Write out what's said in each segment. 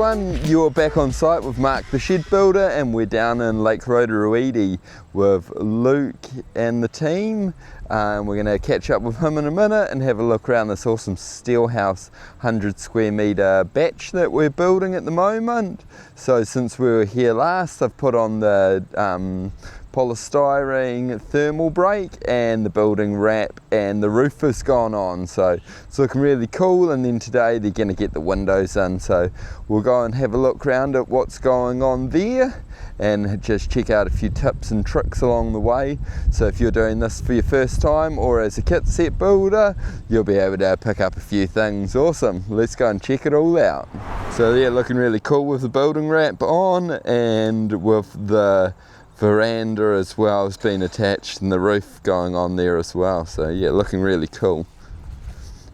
everyone, you're back on site with Mark the Shed Builder, and we're down in Lake Rotoiti with Luke and the team. We're going to catch up with him in a minute and have a look around this awesome SteelHaus 100 square metre batch that we're building at the moment. So since we were here last, I've put on the polystyrene thermal break and the building wrap, and the roof has gone on, so it's looking really cool. And then today they're going to get the windows in, so we'll go and have a look around at what's going on there and just check out a few tips and tricks along the way. So if you're doing this for your first time or as a kit set builder, you'll be able to pick up a few things. Awesome, let's go and check it all out. So yeah, looking really cool with the building wrap on, and with the veranda as well has been attached and the roof going on there as well. So yeah, looking really cool.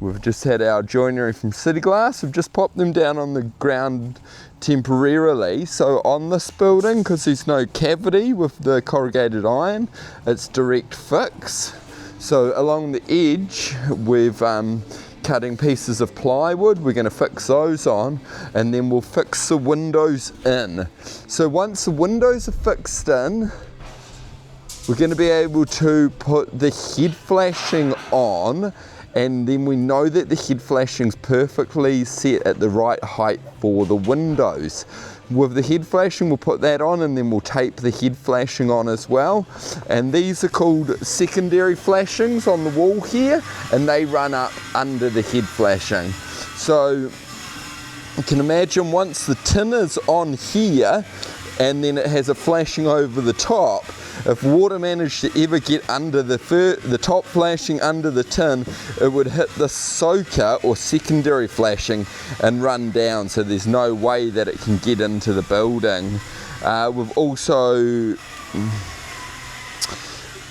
We've just had our joinery from City Glass. We've just popped them down on the ground temporarily. So on this building, because there's no cavity with the corrugated iron, it's direct fix. So along the edge we've cutting pieces of plywood. We're going to fix those on, and then we'll fix the windows in. So once the windows are fixed in, we're going to be able to put the head flashing on, and then we know that the head flashing's perfectly set at the right height for the windows. With the head flashing, we'll put that on, and then we'll tape the head flashing on as well. And these are called secondary flashings on the wall here, and they run up under the head flashing. So you can imagine once the tin is on here and then it has a flashing over the top, if water managed to ever get under the top flashing under the tin, it would hit the soaker or secondary flashing and run down, so there's no way that it can get into the building. We've also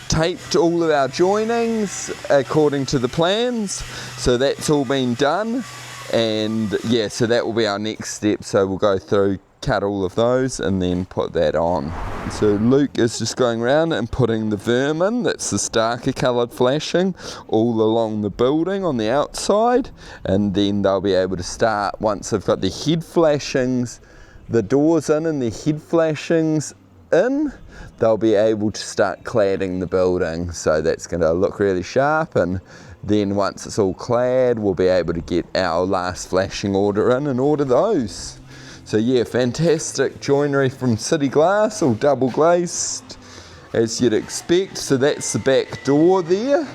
taped all of our joinings according to the plans, so that's all been done. And yeah, so that will be our next step. So we'll go through, cut all of those, and then put that on. So Luke is just going around and putting the vermin, that's the darker coloured flashing, all along the building on the outside, and then they'll be able to start, once they've got the head flashings, the doors in and the head flashings in, they'll be able to start cladding the building. So that's going to look really sharp, and then once it's all clad, we'll be able to get our last flashing order in and order those. So yeah, fantastic joinery from City Glass, all double glazed as you'd expect. So that's the back door there,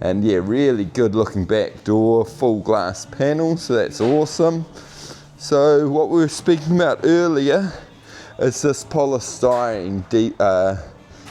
and yeah, really good looking back door, full glass panel, so that's awesome. So what we were speaking about earlier is this polystyrene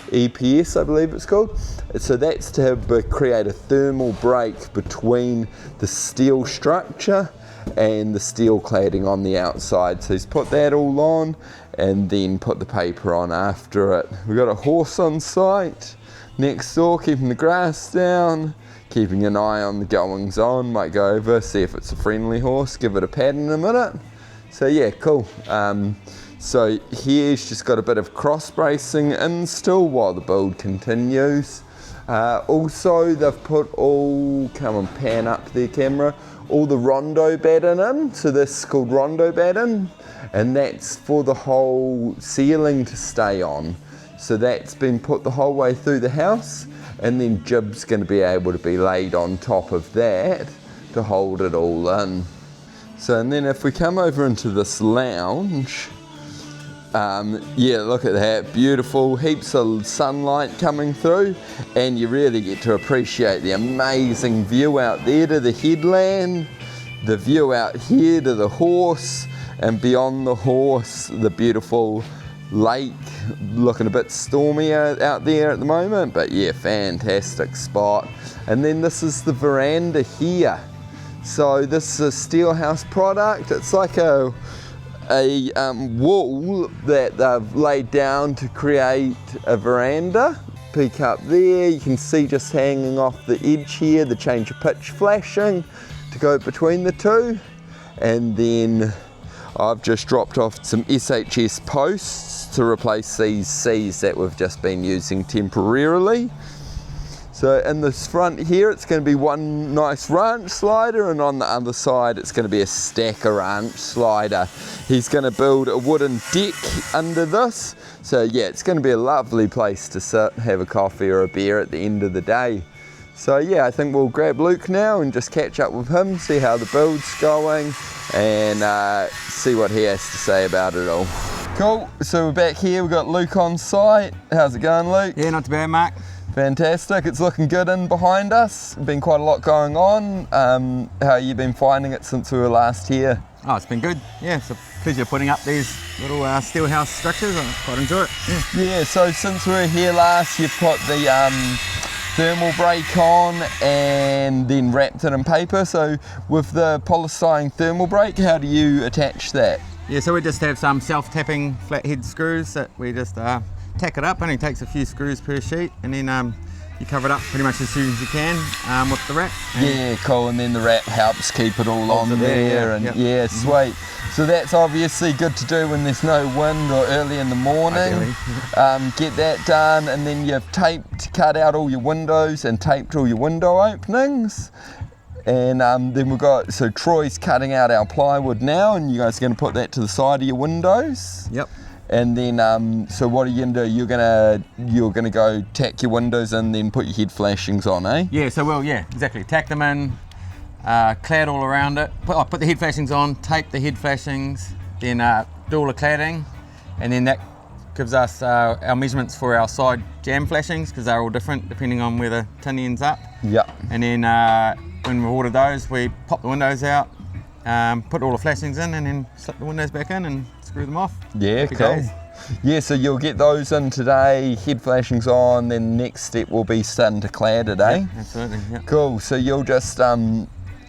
EPS, I believe it's called. So that's to create a thermal break between the steel structure and the steel cladding on the outside. So he's put that all on and then put the paper on after it. We've got a horse on site next door, keeping the grass down, keeping an eye on the goings on. Might go over, see if it's a friendly horse, give it a pat in a minute. So yeah, cool. So here's just got a bit of cross bracing in still while the build continues. Also they've put all, come and pan up their camera, all the rondo batting in. So this is called rondo batting, and that's for the whole ceiling to stay on. So that's been put the whole way through the house, and then jib's going to be able to be laid on top of that to hold it all in. So and then if we come over into this lounge, yeah, look at that, beautiful, heaps of sunlight coming through, and you really get to appreciate the amazing view out there to the headland, the view out here to the horse, and beyond the horse, the beautiful lake, looking a bit stormy out there at the moment, but yeah, fantastic spot. And then this is the veranda here. So this is a SteelHaus product. It's like a wall that they've laid down to create a veranda. Peek up there, you can see just hanging off the edge here the change of pitch flashing to go between the two. And then I've just dropped off some SHS posts to replace these Cs that we've just been using temporarily. So in this front here, it's going to be one nice ranch slider, and on the other side, it's going to be a stacker ranch slider. He's going to build a wooden deck under this. So yeah, it's going to be a lovely place to sit, have a coffee or a beer at the end of the day. So yeah, I think we'll grab Luke now and just catch up with him, see how the build's going, and see what he has to say about it all. Cool, so we're back here, we've got Luke on site. How's it going, Luke? Yeah, not too bad, Mark. Fantastic, it's looking good in behind us. Been quite a lot going on. How have you been finding it since we were last here? Oh, it's been good. Yeah, it's a pleasure putting up these little SteelHaus structures. I quite enjoy it. Yeah, so since we were here last, you've put the thermal break on and then wrapped it in paper. So with the polystyrene thermal break, how do you attach that? Yeah, so we just have some self-tapping flathead screws that we just tack it up. Only takes a few screws per sheet, and then you cover it up pretty much as soon as you can with the wrap. Yeah, cool, and then the wrap helps keep it all on there, and yeah, sweet. So that's obviously good to do when there's no wind or early in the morning. Get that done, and then you've cut out all your windows and taped all your window openings. And then we've got, so Troy's cutting out our plywood now, and you guys are going to put that to the side of your windows. Yep. And then, so what are you going to do? You're gonna go tack your windows in, then put your head flashings on, eh? Yeah, so exactly. Tack them in, clad all around it. Put the head flashings on, tape the head flashings, then do all the cladding, and then that gives us our measurements for our side jam flashings, because they're all different depending on where the tin ends up. Yep. And then when we've ordered those, we pop the windows out, put all the flashings in, and then slip the windows back in and screw them off. Yeah, cool. Yeah, so you'll get those in today, head flashings on, then next step will be starting to clad it, eh? Yeah, absolutely, yeah. Cool, so you'll just, on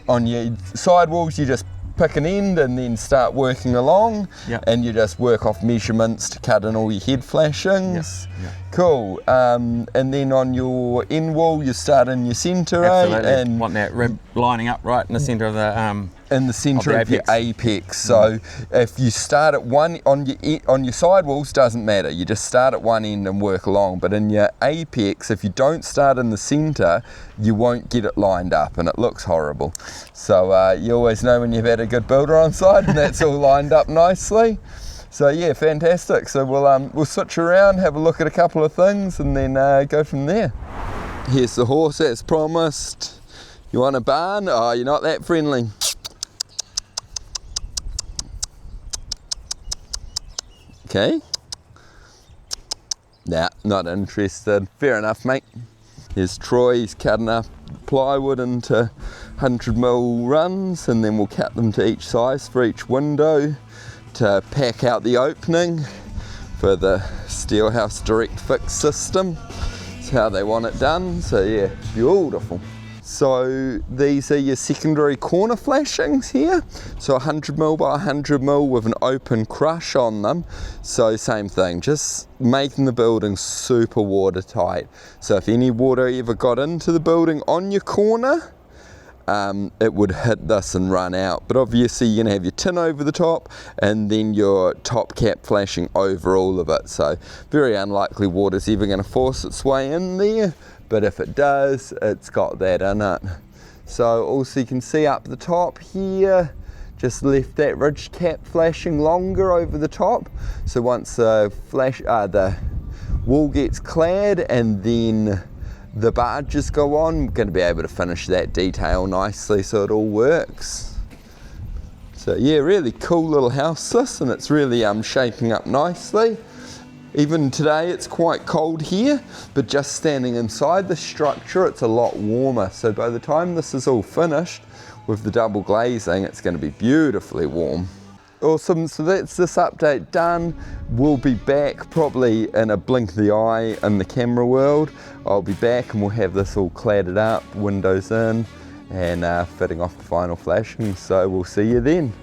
your sidewalls, you just pick an end and then start working along, and you just work off measurements to cut in all your head flashings. Cool, and then on your end wall, you start in your centre, absolutely. And want that rib lining up right in the centre of the in the centre of your apex. So if you start at one on your sidewalls, doesn't matter. You just start at one end and work along. But in your apex, if you don't start in the centre, you won't get it lined up, and it looks horrible. So you always know when you've had a good builder on site, and that's all lined up nicely. So yeah, fantastic. So we'll switch around, have a look at a couple of things, and then go from there. Here's the horse as promised. You want a barn? Oh, you're not that friendly. Okay. Nah, not interested. Fair enough, mate. Here's Troy, he's cutting up plywood into 100mm runs, and then we'll cut them to each size for each window to pack out the opening for the SteelHaus direct fix system. That's how they want it done, so yeah, beautiful. So these are your secondary corner flashings here. So 100mm by 100mm with an open crush on them. So same thing, just making the building super watertight. So if any water ever got into the building on your corner, it would hit this and run out. But obviously you're gonna have your tin over the top and then your top cap flashing over all of it. So very unlikely water's ever gonna force its way in there. But if it does, it's got that in it. So also you can see up the top here, just left that ridge cap flashing longer over the top. So once the wall gets clad and then the barges go on, we're going to be able to finish that detail nicely so it all works. So yeah, really cool little house this, and it's really shaping up nicely. Even today it's quite cold here, but just standing inside the structure it's a lot warmer. So by the time this is all finished with the double glazing, it's going to be beautifully warm. Awesome, so that's this update done. We'll be back probably in a blink of the eye in the camera world. I'll be back and we'll have this all cladded up, windows in, and fitting off the final flashing. So we'll see you then.